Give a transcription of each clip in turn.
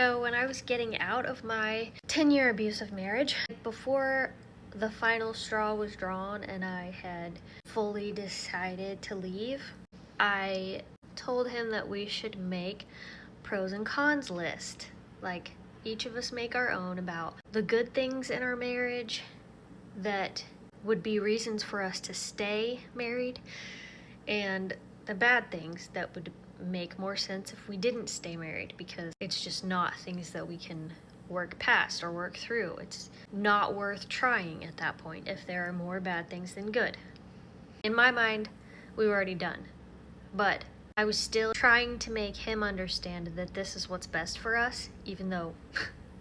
So when I was getting out of my 10-year abusive marriage, before the final straw was drawn and I had fully decided to leave, I told him that we should make pros and cons list. Like, each of us make our own about the good things in our marriage that would be reasons for us to stay married, and the bad things that would make more sense if we didn't stay married, because it's just not things that we can work past or work through. It's not worth trying at that point if there are more bad things than good. In my mind, we were already done, but I was still trying to make him understand that this is what's best for us, even though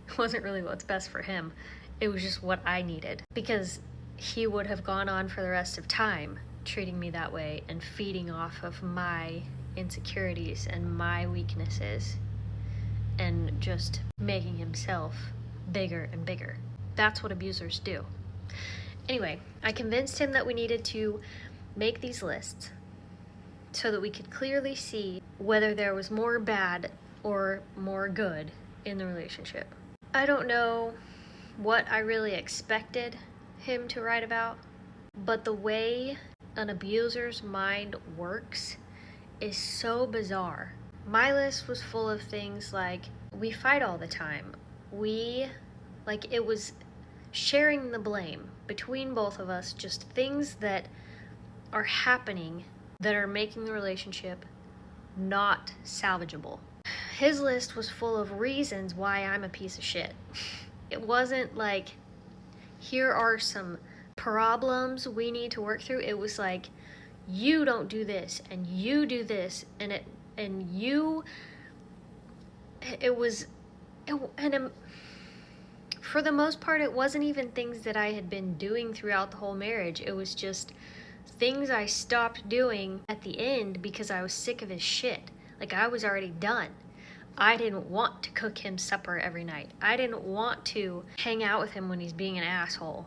it wasn't really what's best for him. It was just what I needed, because he would have gone on for the rest of time treating me that way and feeding off of my insecurities and my weaknesses and just making himself bigger and bigger. That's what abusers do. Anyway, I convinced him that we needed to make these lists so that we could clearly see whether there was more bad or more good in the relationship. I don't know what I really expected him to write about, but the way an abuser's mind works is so bizarre. My list was full of things like, we fight all the time. It was sharing the blame between both of us, just things that are happening that are making the relationship not salvageable. His list was full of reasons why I'm a piece of shit. It wasn't like, here are some problems we need to work through. It was like, you don't do this and you do this, for the most part, it wasn't even things that I had been doing throughout the whole marriage. It was just things I stopped doing at the end because I was sick of his shit. Like, I was already done. I didn't want to cook him supper every night. I didn't want to hang out with him when he's being an asshole.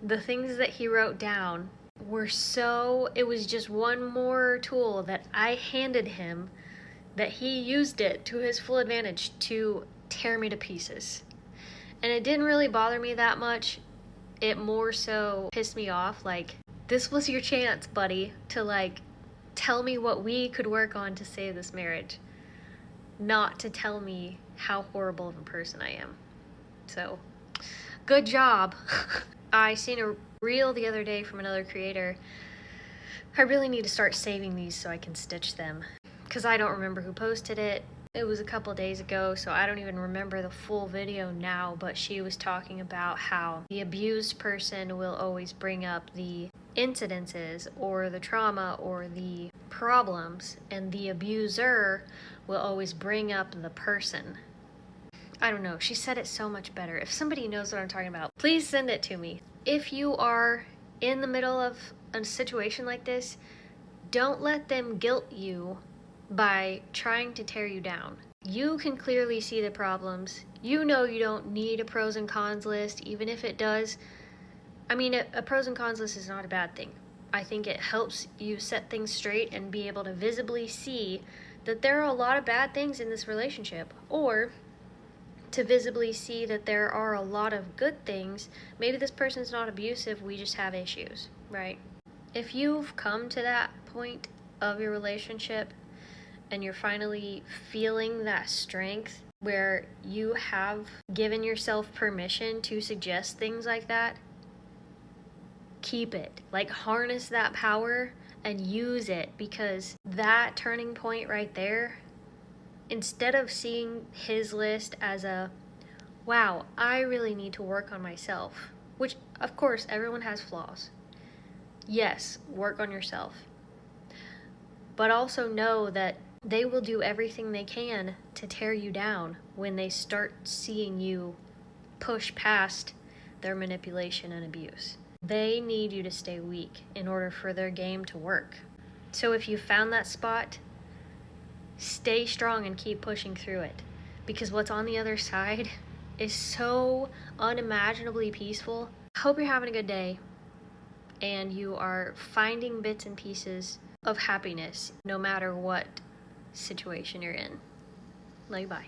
The things that he wrote down it was just one more tool that I handed him, that he used it to his full advantage to tear me to pieces. And it didn't really bother me that much. It more so pissed me off. Like, this was your chance, buddy, to tell me what we could work on to save this marriage, not to tell me how horrible of a person I am. So, good job. I seen a reel the other day from another creator. I really need to start saving these so I can stitch them, because I don't remember who posted it. It was a couple days ago, so I don't even remember the full video now, but she was talking about how the abused person will always bring up the incidences or the trauma or the problems, and the abuser will always bring up the person. I don't know, she said it so much better. If somebody knows what I'm talking about, please send it to me. If you are in the middle of a situation like this, don't let them guilt you by trying to tear you down. You can clearly see the problems. You know you don't need a pros and cons list, even if it does. I mean, a pros and cons list is not a bad thing. I think it helps you set things straight and be able to visibly see that there are a lot of bad things in this relationship, or to visibly see that there are a lot of good things. Maybe this person's not abusive, we just have issues, right? If you've come to that point of your relationship and you're finally feeling that strength where you have given yourself permission to suggest things like that, keep it. Harness that power and use it, because that turning point right there, instead of seeing his list as wow, I really need to work on myself, which of course everyone has flaws. Yes, work on yourself. But also know that they will do everything they can to tear you down when they start seeing you push past their manipulation and abuse. They need you to stay weak in order for their game to work. So if you found that spot, stay strong and keep pushing through it, because what's on the other side is so unimaginably peaceful. I hope you're having a good day and you are finding bits and pieces of happiness no matter what situation you're in. Love you, bye.